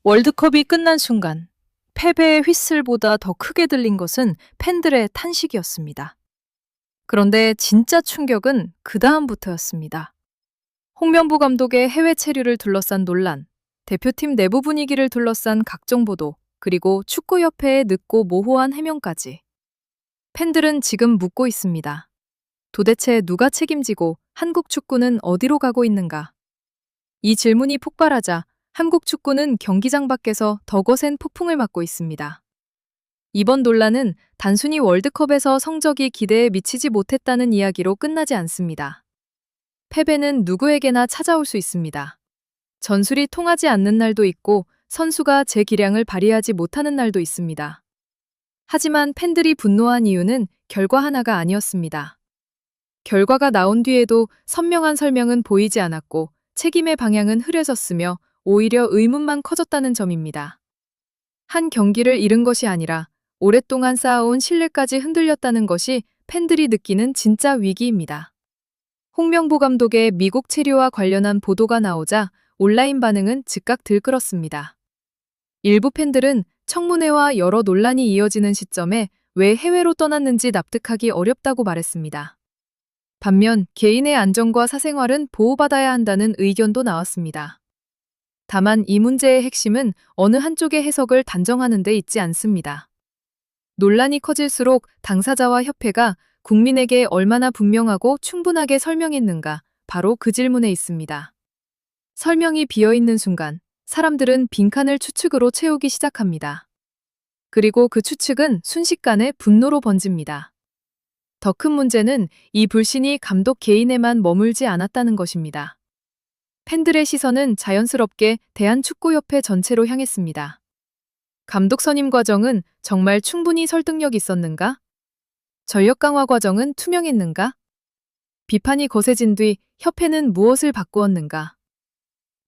월드컵이 끝난 순간 패배의 휘슬보다 더 크게 들린 것은 팬들의 탄식이었습니다. 그런데 진짜 충격은 그 다음부터였습니다. 홍명보 감독의 해외 체류를 둘러싼 논란, 대표팀 내부 분위기를 둘러싼 각종 보도, 그리고 축구협회의 늦고 모호한 해명까지. 팬들은 지금 묻고 있습니다. 도대체 누가 책임지고 한국 축구는 어디로 가고 있는가? 이 질문이 폭발하자 한국 축구는 경기장 밖에서 더 거센 폭풍을 맞고 있습니다. 이번 논란은 단순히 월드컵에서 성적이 기대에 미치지 못했다는 이야기로 끝나지 않습니다. 패배는 누구에게나 찾아올 수 있습니다. 전술이 통하지 않는 날도 있고 선수가 제 기량을 발휘하지 못하는 날도 있습니다. 하지만 팬들이 분노한 이유는 결과 하나가 아니었습니다. 결과가 나온 뒤에도 선명한 설명은 보이지 않았고 책임의 방향은 흐려졌으며 오히려 의문만 커졌다는 점입니다. 한 경기를 잃은 것이 아니라 오랫동안 쌓아온 신뢰까지 흔들렸다는 것이 팬들이 느끼는 진짜 위기입니다. 홍명보 감독의 미국 체류와 관련한 보도가 나오자 온라인 반응은 즉각 들끓었습니다. 일부 팬들은 청문회와 여러 논란이 이어지는 시점에 왜 해외로 떠났는지 납득하기 어렵다고 말했습니다. 반면 개인의 안전과 사생활은 보호받아야 한다는 의견도 나왔습니다. 다만 이 문제의 핵심은 어느 한쪽의 해석을 단정하는 데 있지 않습니다. 논란이 커질수록 당사자와 협회가 국민에게 얼마나 분명하고 충분하게 설명했는가, 바로 그 질문에 있습니다. 설명이 비어있는 순간 사람들은 빈칸을 추측으로 채우기 시작합니다. 그리고 그 추측은 순식간에 분노로 번집니다. 더 큰 문제는 이 불신이 감독 개인에만 머물지 않았다는 것입니다. 팬들의 시선은 자연스럽게 대한축구협회 전체로 향했습니다. 감독 선임 과정은 정말 충분히 설득력 있었는가? 전력 강화 과정은 투명했는가? 비판이 거세진 뒤 협회는 무엇을 바꾸었는가?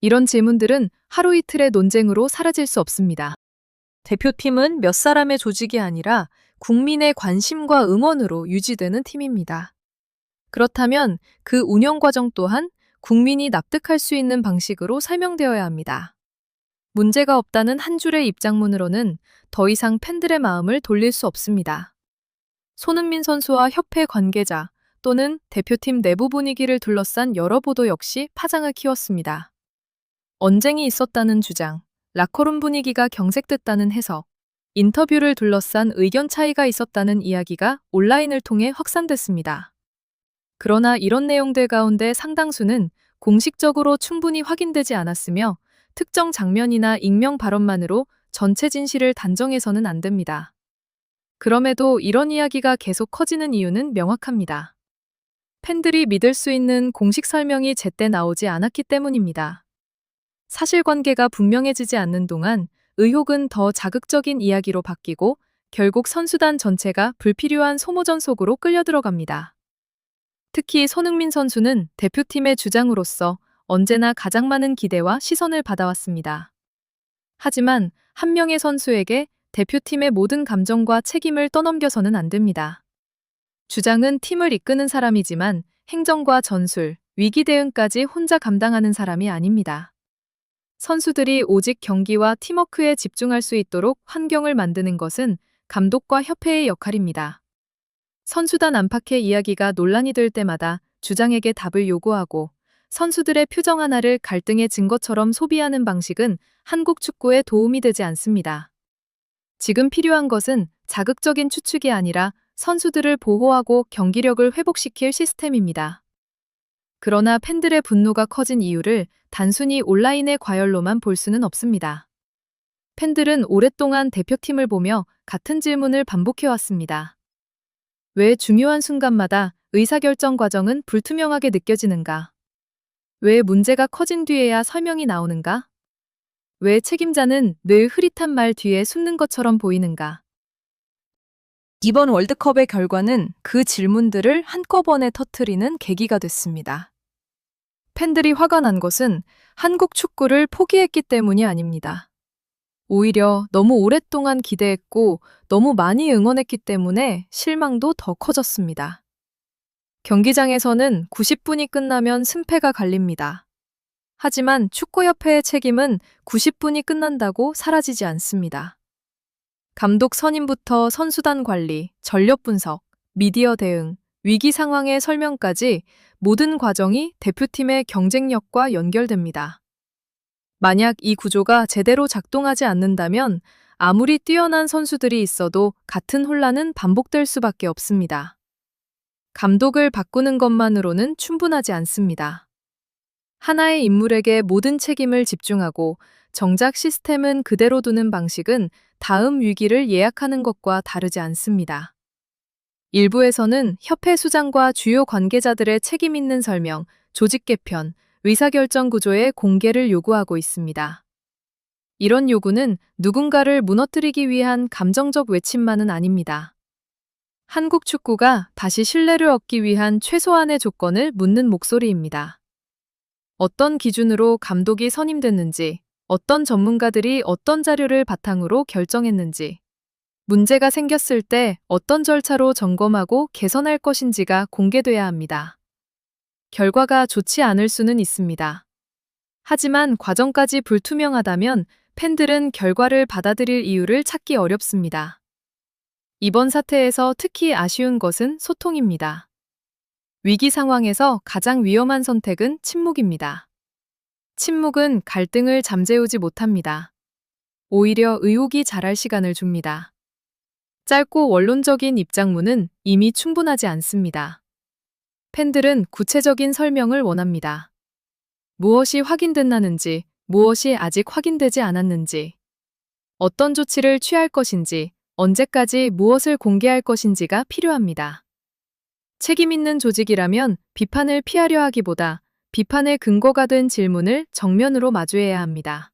이런 질문들은 하루 이틀의 논쟁으로 사라질 수 없습니다. 대표팀은 몇 사람의 조직이 아니라 국민의 관심과 응원으로 유지되는 팀입니다. 그렇다면 그 운영 과정 또한 국민이 납득할 수 있는 방식으로 설명되어야 합니다. 문제가 없다는 한 줄의 입장문으로는 더 이상 팬들의 마음을 돌릴 수 없습니다. 손흥민 선수와 협회 관계자 또는 대표팀 내부 분위기를 둘러싼 여러 보도 역시 파장을 키웠습니다. 언쟁이 있었다는 주장, 라커룸 분위기가 경색됐다는 해석, 인터뷰를 둘러싼 의견 차이가 있었다는 이야기가 온라인을 통해 확산됐습니다. 그러나 이런 내용들 가운데 상당수는 공식적으로 충분히 확인되지 않았으며 특정 장면이나 익명 발언만으로 전체 진실을 단정해서는 안 됩니다. 그럼에도 이런 이야기가 계속 커지는 이유는 명확합니다. 팬들이 믿을 수 있는 공식 설명이 제때 나오지 않았기 때문입니다. 사실관계가 분명해지지 않는 동안 의혹은 더 자극적인 이야기로 바뀌고 결국 선수단 전체가 불필요한 소모전 속으로 끌려들어갑니다. 특히 손흥민 선수는 대표팀의 주장으로서 언제나 가장 많은 기대와 시선을 받아왔습니다. 하지만 한 명의 선수에게 대표팀의 모든 감정과 책임을 떠넘겨서는 안 됩니다. 주장은 팀을 이끄는 사람이지만 행정과 전술, 위기 대응까지 혼자 감당하는 사람이 아닙니다. 선수들이 오직 경기와 팀워크에 집중할 수 있도록 환경을 만드는 것은 감독과 협회의 역할입니다. 선수단 안팎의 이야기가 논란이 될 때마다 주장에게 답을 요구하고 선수들의 표정 하나를 갈등의 증거처럼 소비하는 방식은 한국 축구에 도움이 되지 않습니다. 지금 필요한 것은 자극적인 추측이 아니라 선수들을 보호하고 경기력을 회복시킬 시스템입니다. 그러나 팬들의 분노가 커진 이유를 단순히 온라인의 과열로만 볼 수는 없습니다. 팬들은 오랫동안 대표팀을 보며 같은 질문을 반복해왔습니다. 왜 중요한 순간마다 의사결정 과정은 불투명하게 느껴지는가? 왜 문제가 커진 뒤에야 설명이 나오는가? 왜 책임자는 늘 흐릿한 말 뒤에 숨는 것처럼 보이는가? 이번 월드컵의 결과는 그 질문들을 한꺼번에 터뜨리는 계기가 됐습니다. 팬들이 화가 난 것은 한국 축구를 포기했기 때문이 아닙니다. 오히려 너무 오랫동안 기대했고 너무 많이 응원했기 때문에 실망도 더 커졌습니다. 경기장에서는 90분이 끝나면 승패가 갈립니다. 하지만 축구협회의 책임은 90분이 끝난다고 사라지지 않습니다. 감독 선임부터 선수단 관리, 전력 분석, 미디어 대응, 위기 상황의 설명까지 모든 과정이 대표팀의 경쟁력과 연결됩니다. 만약 이 구조가 제대로 작동하지 않는다면 아무리 뛰어난 선수들이 있어도 같은 혼란은 반복될 수밖에 없습니다. 감독을 바꾸는 것만으로는 충분하지 않습니다. 하나의 인물에게 모든 책임을 집중하고 정작 시스템은 그대로 두는 방식은 다음 위기를 예약하는 것과 다르지 않습니다. 일부에서는 협회 수장과 주요 관계자들의 책임 있는 설명, 조직 개편, 의사결정 구조의 공개를 요구하고 있습니다. 이런 요구는 누군가를 무너뜨리기 위한 감정적 외침만은 아닙니다. 한국 축구가 다시 신뢰를 얻기 위한 최소한의 조건을 묻는 목소리입니다. 어떤 기준으로 감독이 선임됐는지, 어떤 전문가들이 어떤 자료를 바탕으로 결정했는지, 문제가 생겼을 때 어떤 절차로 점검하고 개선할 것인지가 공개돼야 합니다. 결과가 좋지 않을 수는 있습니다. 하지만 과정까지 불투명하다면 팬들은 결과를 받아들일 이유를 찾기 어렵습니다. 이번 사태에서 특히 아쉬운 것은 소통입니다. 위기 상황에서 가장 위험한 선택은 침묵입니다. 침묵은 갈등을 잠재우지 못합니다. 오히려 의혹이 자랄 시간을 줍니다. 짧고 원론적인 입장문은 이미 충분하지 않습니다. 팬들은 구체적인 설명을 원합니다. 무엇이 확인됐나는지, 무엇이 아직 확인되지 않았는지, 어떤 조치를 취할 것인지, 언제까지 무엇을 공개할 것인지가 필요합니다. 책임 있는 조직이라면 비판을 피하려 하기보다 비판의 근거가 된 질문을 정면으로 마주해야 합니다.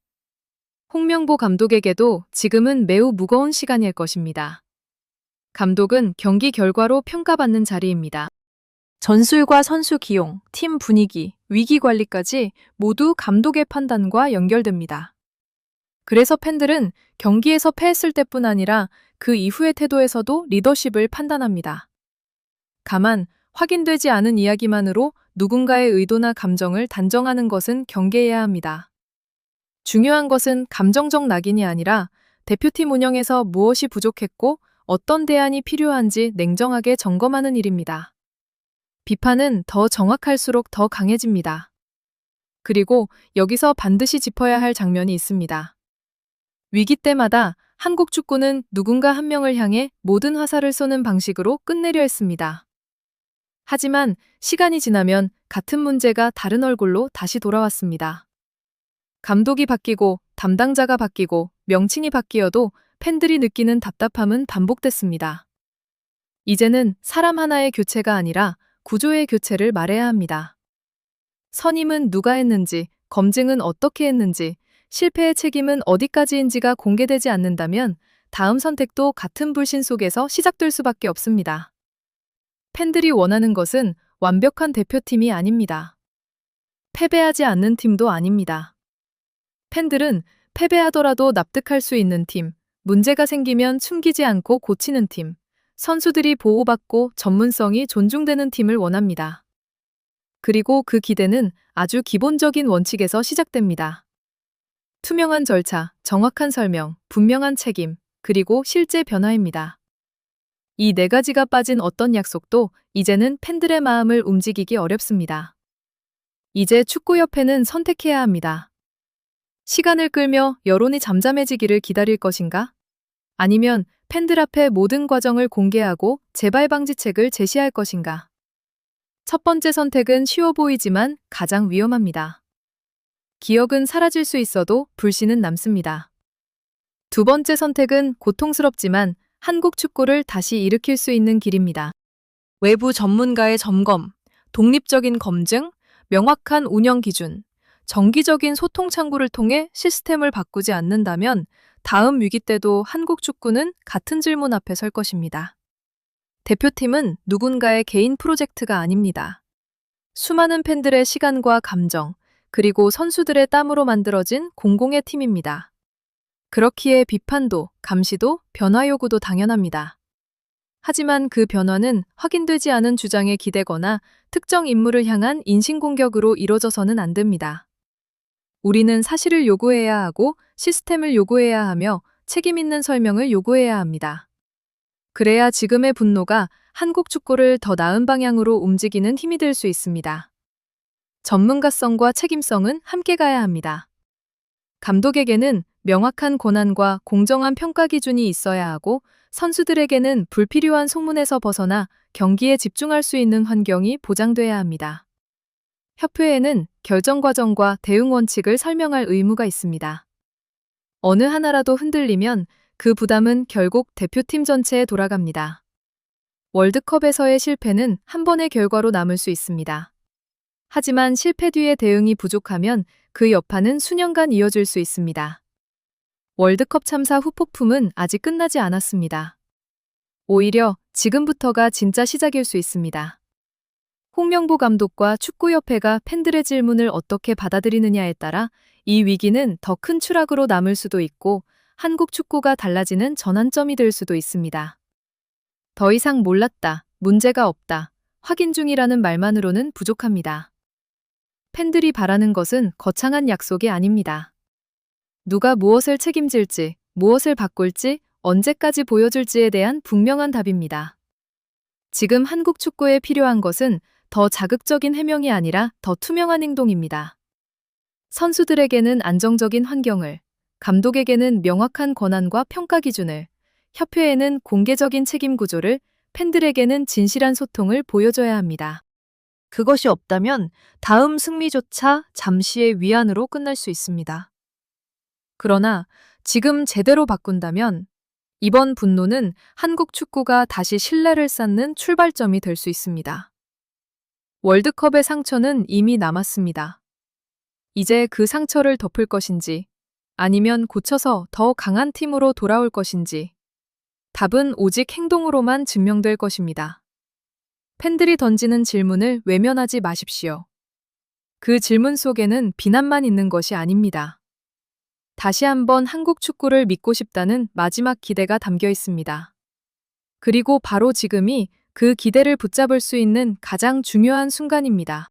홍명보 감독에게도 지금은 매우 무거운 시간일 것입니다. 감독은 경기 결과로 평가받는 자리입니다. 전술과 선수 기용, 팀 분위기, 위기 관리까지 모두 감독의 판단과 연결됩니다. 그래서 팬들은 경기에서 패했을 때뿐 아니라 그 이후의 태도에서도 리더십을 판단합니다. 다만 확인되지 않은 이야기만으로 누군가의 의도나 감정을 단정하는 것은 경계해야 합니다. 중요한 것은 감정적 낙인이 아니라 대표팀 운영에서 무엇이 부족했고 어떤 대안이 필요한지 냉정하게 점검하는 일입니다. 비판은 더 정확할수록 더 강해집니다. 그리고 여기서 반드시 짚어야 할 장면이 있습니다. 위기 때마다 한국 축구는 누군가 한 명을 향해 모든 화살을 쏘는 방식으로 끝내려 했습니다. 하지만 시간이 지나면 같은 문제가 다른 얼굴로 다시 돌아왔습니다. 감독이 바뀌고 담당자가 바뀌고 명칭이 바뀌어도 팬들이 느끼는 답답함은 반복됐습니다. 이제는 사람 하나의 교체가 아니라 구조의 교체를 말해야 합니다. 선임은 누가 했는지, 검증은 어떻게 했는지, 실패의 책임은 어디까지인지가 공개되지 않는다면 다음 선택도 같은 불신 속에서 시작될 수밖에 없습니다. 팬들이 원하는 것은 완벽한 대표팀이 아닙니다. 패배하지 않는 팀도 아닙니다. 팬들은 패배하더라도 납득할 수 있는 팀, 문제가 생기면 숨기지 않고 고치는 팀, 선수들이 보호받고 전문성이 존중되는 팀을 원합니다. 그리고 그 기대는 아주 기본적인 원칙에서 시작됩니다. 투명한 절차, 정확한 설명, 분명한 책임, 그리고 실제 변화입니다. 이 네 가지가 빠진 어떤 약속도 이제는 팬들의 마음을 움직이기 어렵습니다. 이제 축구협회는 선택해야 합니다. 시간을 끌며 여론이 잠잠해지기를 기다릴 것인가? 아니면 팬들 앞에 모든 과정을 공개하고 재발 방지책을 제시할 것인가? 첫 번째 선택은 쉬워 보이지만 가장 위험합니다. 기억은 사라질 수 있어도 불신은 남습니다. 두 번째 선택은 고통스럽지만 한국 축구를 다시 일으킬 수 있는 길입니다. 외부 전문가의 점검, 독립적인 검증, 명확한 운영 기준, 정기적인 소통 창구를 통해 시스템을 바꾸지 않는다면 다음 위기 때도 한국 축구는 같은 질문 앞에 설 것입니다. 대표팀은 누군가의 개인 프로젝트가 아닙니다. 수많은 팬들의 시간과 감정, 그리고 선수들의 땀으로 만들어진 공공의 팀입니다. 그렇기에 비판도, 감시도, 변화 요구도 당연합니다. 하지만 그 변화는 확인되지 않은 주장에 기대거나 특정 인물을 향한 인신공격으로 이뤄져서는 안 됩니다. 우리는 사실을 요구해야 하고 시스템을 요구해야 하며 책임 있는 설명을 요구해야 합니다. 그래야 지금의 분노가 한국 축구를 더 나은 방향으로 움직이는 힘이 될 수 있습니다. 전문가성과 책임성은 함께 가야 합니다. 감독에게는 명확한 권한과 공정한 평가 기준이 있어야 하고 선수들에게는 불필요한 소문에서 벗어나 경기에 집중할 수 있는 환경이 보장돼야 합니다. 협회에는 결정 과정과 대응 원칙을 설명할 의무가 있습니다. 어느 하나라도 흔들리면 그 부담은 결국 대표팀 전체에 돌아갑니다. 월드컵에서의 실패는 한 번의 결과로 남을 수 있습니다. 하지만 실패 뒤의 대응이 부족하면 그 여파는 수년간 이어질 수 있습니다. 월드컵 참사 후 폭풍은 아직 끝나지 않았습니다. 오히려 지금부터가 진짜 시작일 수 있습니다. 홍명보 감독과 축구협회가 팬들의 질문을 어떻게 받아들이느냐에 따라 이 위기는 더 큰 추락으로 남을 수도 있고 한국 축구가 달라지는 전환점이 될 수도 있습니다. 더 이상 몰랐다, 문제가 없다, 확인 중이라는 말만으로는 부족합니다. 팬들이 바라는 것은 거창한 약속이 아닙니다. 누가 무엇을 책임질지, 무엇을 바꿀지, 언제까지 보여줄지에 대한 분명한 답입니다. 지금 한국 축구에 필요한 것은 더 자극적인 해명이 아니라 더 투명한 행동입니다. 선수들에게는 안정적인 환경을, 감독에게는 명확한 권한과 평가 기준을, 협회에는 공개적인 책임 구조를, 팬들에게는 진실한 소통을 보여줘야 합니다. 그것이 없다면 다음 승리조차 잠시의 위안으로 끝날 수 있습니다. 그러나 지금 제대로 바꾼다면 이번 분노는 한국 축구가 다시 신뢰를 쌓는 출발점이 될 수 있습니다. 월드컵의 상처는 이미 남았습니다. 이제 그 상처를 덮을 것인지 아니면 고쳐서 더 강한 팀으로 돌아올 것인지 답은 오직 행동으로만 증명될 것입니다. 팬들이 던지는 질문을 외면하지 마십시오. 그 질문 속에는 비난만 있는 것이 아닙니다. 다시 한번 한국 축구를 믿고 싶다는 마지막 기대가 담겨 있습니다. 그리고 바로 지금이 그 기대를 붙잡을 수 있는 가장 중요한 순간입니다.